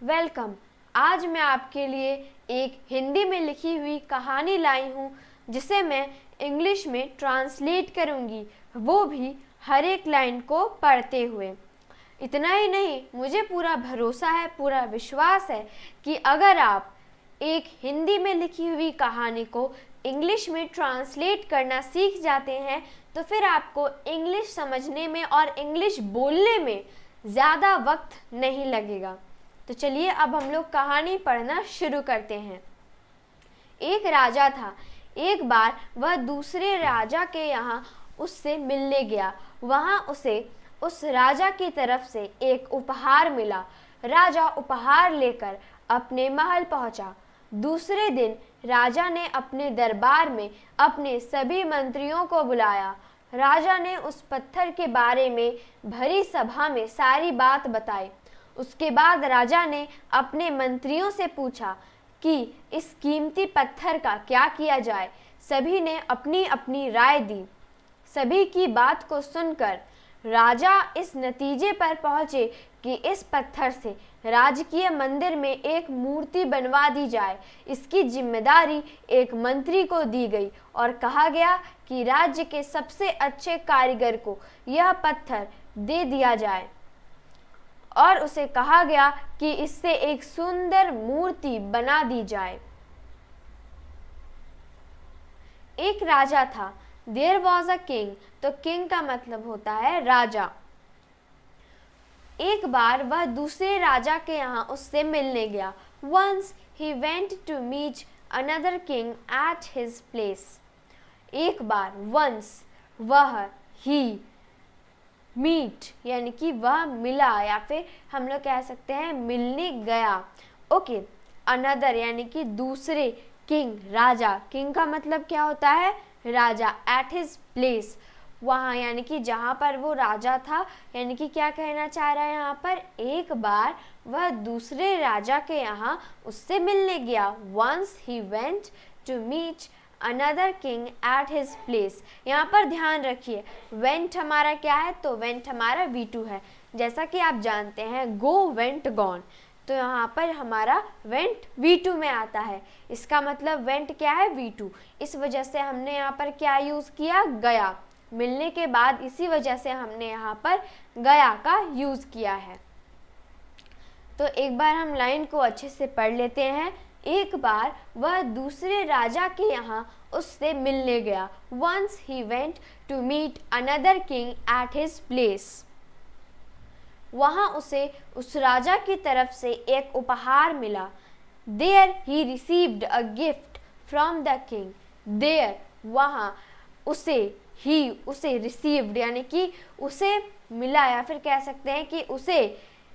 Welcome. आज मैं आपके लिए एक हिंदी में लिखी हुई कहानी लाई हूँ जिसे मैं इंग्लिश में ट्रांसलेट करूँगी, वो भी हर एक लाइन को पढ़ते हुए। इतना ही नहीं, मुझे पूरा भरोसा है, पूरा विश्वास है कि अगर आप एक हिंदी में लिखी हुई कहानी को इंग्लिश में ट्रांसलेट करना सीख जाते हैं तो फिर आपको इंग्लिश समझने में और इंग्लिश बोलने में ज़्यादा वक्त नहीं लगेगा। तो चलिए अब हम लोग कहानी पढ़ना शुरू करते हैं। एक राजा था। एक बार वह दूसरे राजा के यहाँ उससे मिलने गया। वहाँ उसे उस राजा की तरफ से एक उपहार मिला। राजा उपहार लेकर अपने महल पहुंचा। दूसरे दिन राजा ने अपने दरबार में अपने सभी मंत्रियों को बुलाया। राजा ने उस पत्थर के बारे में भरी सभा में सारी बात बताई। उसके बाद राजा ने अपने मंत्रियों से पूछा कि इस कीमती पत्थर का क्या किया जाए। सभी ने अपनी अपनी राय दी। सभी की बात को सुनकर राजा इस नतीजे पर पहुंचे कि इस पत्थर से राजकीय मंदिर में एक मूर्ति बनवा दी जाए। इसकी जिम्मेदारी एक मंत्री को दी गई और कहा गया कि राज्य के सबसे अच्छे कारीगर को यह पत्थर दे दिया जाए और उसे कहा गया कि इससे एक सुंदर मूर्ति बना दी जाए। एक राजा था। There was a king. तो किंग का मतलब होता है राजा। एक बार वह दूसरे राजा के यहाँ उससे मिलने गया। Once he went to meet another king at his place. एक बार, वंस, वह, ही, मीट यानी कि वह मिला या फिर हम लोग कह सकते हैं मिलने गया। ओके, अनदर यानी कि दूसरे, किंग राजा। किंग का मतलब क्या होता है? राजा। एट हिज प्लेस, वहाँ यानी कि जहाँ पर वो राजा था। यानी कि क्या कहना चाह रहा है यहाँ पर? एक बार वह दूसरे राजा के यहाँ उससे मिलने गया। Once he went to meet another king at his place. यहाँ पर ध्यान रखिए, वेंट हमारा क्या है? तो वेंट हमारा V2 है। जैसा कि आप जानते हैं गो, वेंट, गॉन, तो यहाँ पर हमारा वेंट V2 में आता है। इसका मतलब वेंट क्या है? V2। इस वजह से हमने यहाँ पर क्या यूज़ किया? गया। मिलने के बाद इसी वजह से हमने यहाँ पर गया का यूज़ किया है। तो एक बार हम लाइन को अच्छे से पढ़ लेते हैं। एक बार वह दूसरे राजा के यहाँ उससे मिलने गया। Once he went to meet another king at his place. वहाँ उसे उस राजा की तरफ से एक उपहार मिला। There he received a gift from the king. There, वहाँ, उसे रिसीव्ड यानी कि उसे मिला या फिर कह सकते हैं कि उसे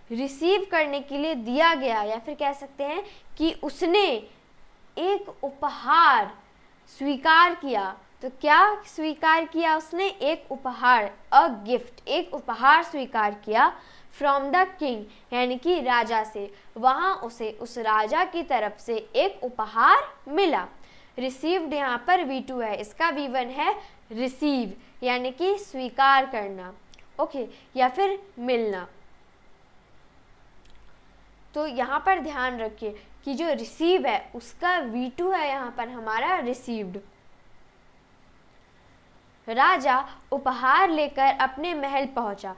रिसीव करने के लिए दिया गया या फिर कह सकते हैं कि उसने एक उपहार स्वीकार किया। तो क्या स्वीकार किया उसने? एक उपहार, अ गिफ्ट, एक उपहार स्वीकार किया फ्रॉम द किंग यानी कि राजा से। वहाँ उसे उस राजा की तरफ से एक उपहार मिला। रिसीव्ड यहाँ पर V2 है, इसका V1 है रिसीव यानी कि स्वीकार करना। ओके, या फिर मिलना। तो यहाँ पर ध्यान रखिए कि जो रिसीव है उसका V2 है यहाँ पर हमारा रिसीव्ड। राजा उपहार लेकर अपने महल पहुंचा।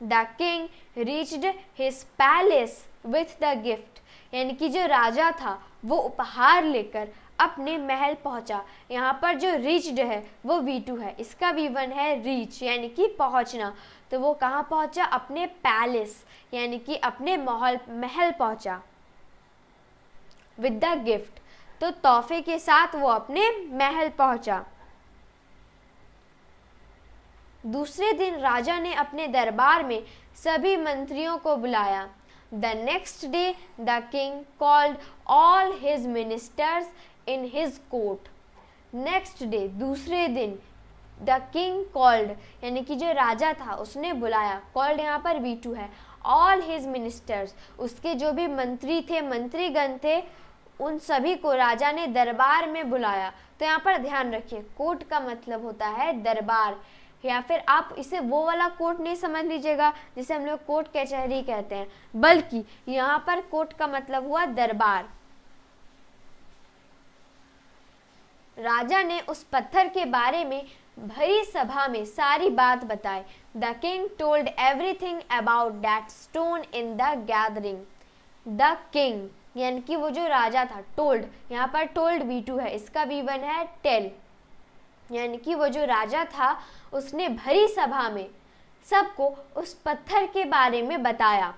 The king reached his palace with the gift यानी कि जो राजा था वो उपहार लेकर अपने महल पहुंचा। यहाँ पर जो रीच्ड है वो V2 है, इसका V1 है रीच यानी कि पहुंचना। तो वो कहाँ पहुंचा? अपने पैलेस यानी कि अपने महल पहुंचा। विद द गिफ्ट, तो तोहफे के साथ वो अपने महल पहुंचा। दूसरे दिन राजा ने अपने दरबार में सभी मंत्रियों को बुलाया। The next day the king called all his ministers in his court. Next day, दूसरे दिन, द किंग कॉल्ड यानी कि जो राजा था उसने बुलाया। कॉल्ड यहाँ पर V2 है। ऑल हिज मिनिस्टर्स, उसके जो भी मंत्री थे, मंत्रीगण थे, उन सभी को राजा ने दरबार में बुलाया। तो यहाँ पर ध्यान रखिए, कोर्ट का मतलब होता है दरबार या फिर आप इसे वो वाला कोर्ट नहीं समझ लीजिएगा जिसे हम लोग कोर्ट कचहरी कहते हैं, बल्कि यहाँ पर कोर्ट का मतलब हुआ दरबार। राजा ने उस पत्थर के बारे में भरी सभा में सारी बात बताई। The king told everything about that stone in the gathering. The king यानी कि वो जो राजा था, टोल्ड, यहाँ पर टोल्ड V2 है, इसका V1 है टेल, यानी कि वो जो राजा था उसने भरी सभा में सबको उस पत्थर के बारे में बताया।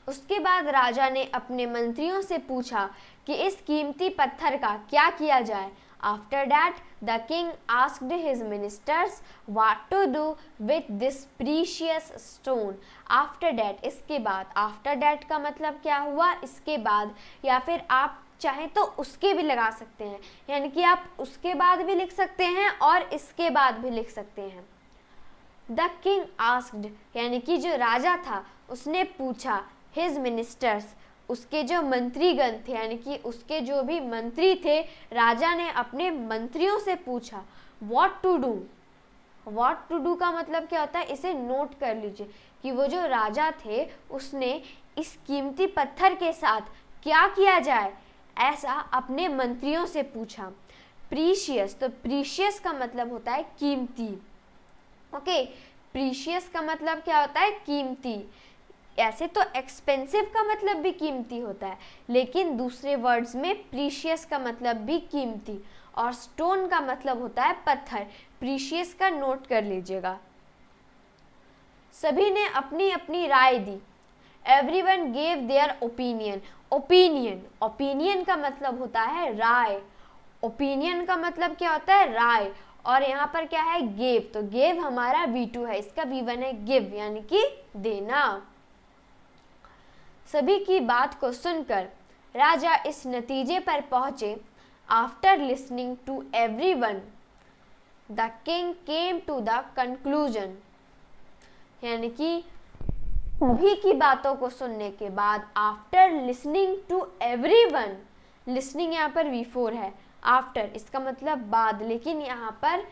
उसके बाद राजा ने अपने मंत्रियों से पूछा कि इस कीमती पत्थर का क्या किया जाए। After that, the king asked his ministers what to do with this precious stone. After that, इसके बाद, after that का मतलब क्या हुआ, इसके बाद, या फिर आप चाहें तो उसके भी लगा सकते हैं, यानी कि आप उसके बाद भी लिख सकते हैं और इसके बाद भी लिख सकते हैं। The king asked यानी कि जो राजा था उसने पूछा, his ministers उसके जो मंत्रीगण थे, यानी कि उसके जो भी मंत्री थे, राजा ने अपने मंत्रियों से पूछा what to do. What to do का मतलब क्या होता है, इसे नोट कर लीजिए कि वो जो राजा थे उसने इस कीमती पत्थर के साथ क्या किया जाए, ऐसा अपने मंत्रियों से पूछा। प्रीशियस, तो प्रीशियस का मतलब होता है कीमती। ओके, प्रीशियस का मतलब क्या होता है, कीमती। ऐसे तो एक्सपेंसिव का मतलब भी कीमती होता है, लेकिन दूसरे वर्ड्स में प्रीशियस का मतलब भी कीमती, और स्टोन का मतलब होता है पत्थर। प्रीशियस का नोट कर लीजिएगा। सभी ने अपनी अपनी राय दी। Everyone gave their opinion. Opinion, opinion का मतलब होता है राय। ओपिनियन का मतलब क्या होता है, राय। और यहाँ पर क्या है, गेव, तो गेव हमारा V2 है, इसका V1 है गिव, यानी कि देना। सभी की बात को सुनकर राजा इस नतीजे पर पहुंचे। After listening to everyone the king came to the conclusion, यानी कि सभी की बातों को सुनने के बाद, after listening to everyone, listening यहाँ पर V4 है, आफ्टर इसका मतलब बाद, लेकिन यहाँ पर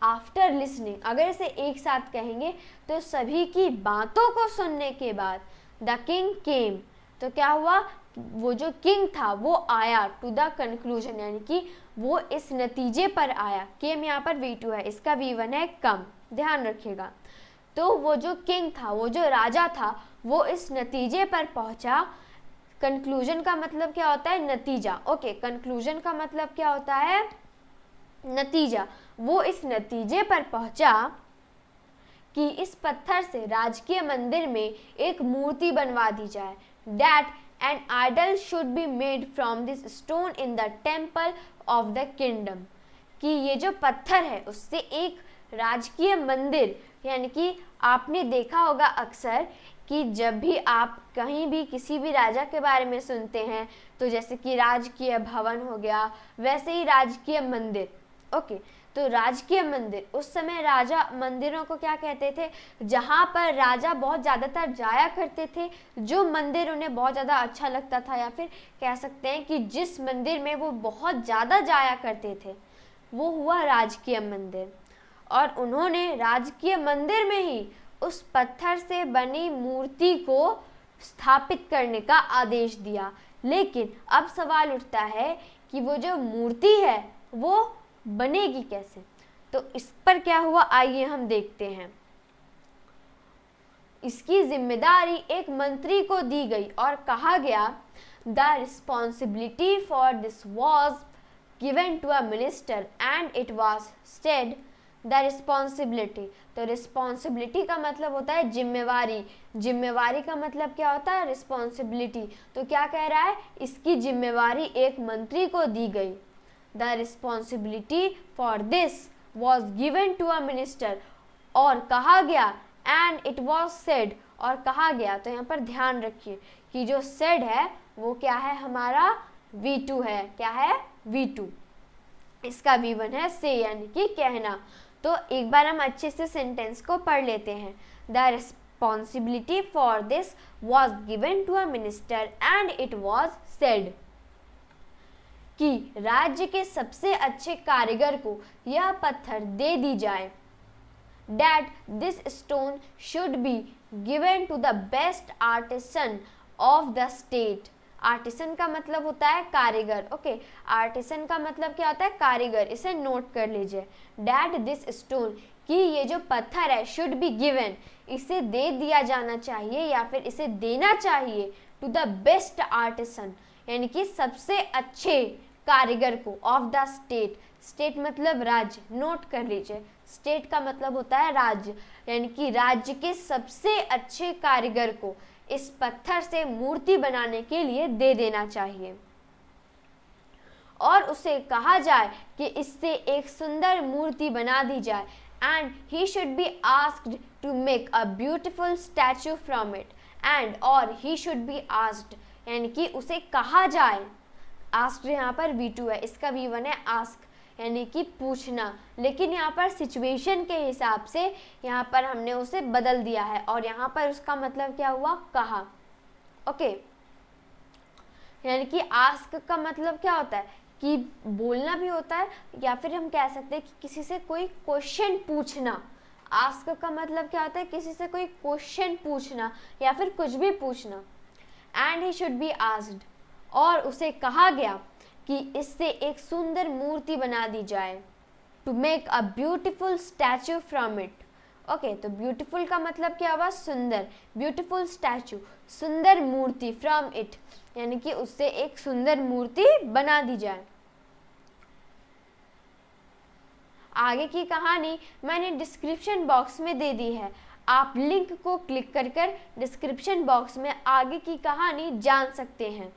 आफ्टर लिसनिंग, अगर इसे एक साथ कहेंगे तो सभी की बातों को सुनने के बाद, द किंग केम, तो क्या हुआ, वो जो किंग था वो आया, टू द कंक्लूजन, यानी कि वो इस नतीजे पर आया। केम यहाँ पर V2 है, इसका V1 है कम, ध्यान रखिएगा। तो वो जो किंग था, वो जो राजा था, वो इस नतीजे पर पहुंचा। कंक्लूजन का मतलब क्या होता है, नतीजा। ओके, कंक्लूजन का मतलब क्या होता है, नतीजा। वो इस नतीजे पर पहुंचा कि इस पत्थर से राजकीय मंदिर में एक मूर्ति बनवा दी जाए। That an idol should be made from this stone in the temple of the kingdom, कि ये जो पत्थर है उससे एक राजकीय मंदिर, यानी कि आपने देखा होगा अक्सर कि जब भी आप कहीं भी किसी भी राजा के बारे में सुनते हैं, तो जैसे कि राजकीय भवन हो गया, वैसे ही राजकीय मंदिर। ओके, तो राजकीय मंदिर, उस समय राजा मंदिरों को क्या कहते थे, जहाँ पर राजा बहुत ज़्यादातर जाया करते थे, जो मंदिर उन्हें बहुत ज़्यादा अच्छा लगता था, या फिर कह सकते हैं कि जिस मंदिर में वो बहुत ज़्यादा जाया करते थे, वो हुआ राजकीय मंदिर। और उन्होंने राजकीय मंदिर में ही उस पत्थर से बनी मूर्ति को स्थापित करने का आदेश दिया। लेकिन अब सवाल उठता है कि वो जो मूर्ति है वो बनेगी कैसे, तो इस पर क्या हुआ, आइए हम देखते हैं। इसकी जिम्मेदारी एक मंत्री को दी गई और कहा गया, the responsibility for this was given to a minister and it was stated the responsibility. तो रिस्पॉन्सिबिलिटी का मतलब होता है जिम्मेवारी, जिम्मेवारी का मतलब क्या होता है, रिस्पॉन्सिबिलिटी। तो क्या कह रहा है, इसकी जिम्मेवारी एक मंत्री को दी गई। The responsibility for this was given to a minister, और कहा गया, and it was said, और कहा गया। तो यहाँ पर ध्यान रखिए कि जो said है वो क्या है, हमारा V2 है। क्या है, V2। इसका V1 है say, यानी कि कहना। तो एक बार हम अच्छे से सेंटेंस को पढ़ लेते हैं। The responsibility for this was given to a minister and it was said। कि राज्य के सबसे अच्छे कारीगर को यह पत्थर दे दी जाए। That this stone should be given to the best artisan of the state. Artisan का मतलब होता है कारीगर, ओके। आर्टिसन का मतलब क्या होता है? कारीगर। इसे नोट कर लीजिए। That this stone, कि ये जो पत्थर है, should be given, इसे दे दिया जाना चाहिए या फिर इसे देना चाहिए to the best artisan, यानी कि सबसे अच्छे कारीगर को, of the state. स्टेट मतलब राज्य, नोट कर लीजिए। स्टेट का मतलब होता है राज्य, यानी कि राज्य के सबसे अच्छे कारीगर को इस पत्थर से मूर्ति बनाने के लिए दे देना चाहिए और उसे कहा जाए कि इससे एक सुंदर मूर्ति बना दी जाए। And he should be asked to make a beautiful statue from it. And और ही शुड बी आस्क्ड, यानी कि उसे कहा जाए। आस्क्ड यहाँ पर V2 है, इसका V1 है आस्क, यानी कि पूछना, लेकिन यहाँ पर सिचुएशन के हिसाब से यहाँ पर हमने उसे बदल दिया है और यहाँ पर उसका मतलब क्या हुआ? कहा, ओके। यानी कि आस्क का मतलब क्या होता है? कि बोलना भी होता है, या फिर हम कह सकते हैं कि किसी से कोई क्वेश्चन पूछना। आस्क का मतलब क्या होता है? किसी से कोई क्वेश्चन पूछना या फिर कुछ भी पूछना। And he should be asked, और उसे कहा गया कि इससे एक सुंदर मूर्ति बना दी जाए। To make a beautiful statue from it, okay. तो ब्यूटिफुल का मतलब क्या हुआ? सुंदर। ब्यूटिफुल स्टैचू, सुंदर मूर्ति, फ्रॉम इट, यानी कि उससे एक सुंदर मूर्ति बना दी जाए। आगे की कहानी मैंने डिस्क्रिप्शन बॉक्स में दे दी है, आप लिंक को क्लिक कर डिस्क्रिप्शन बॉक्स में आगे की कहानी जान सकते हैं।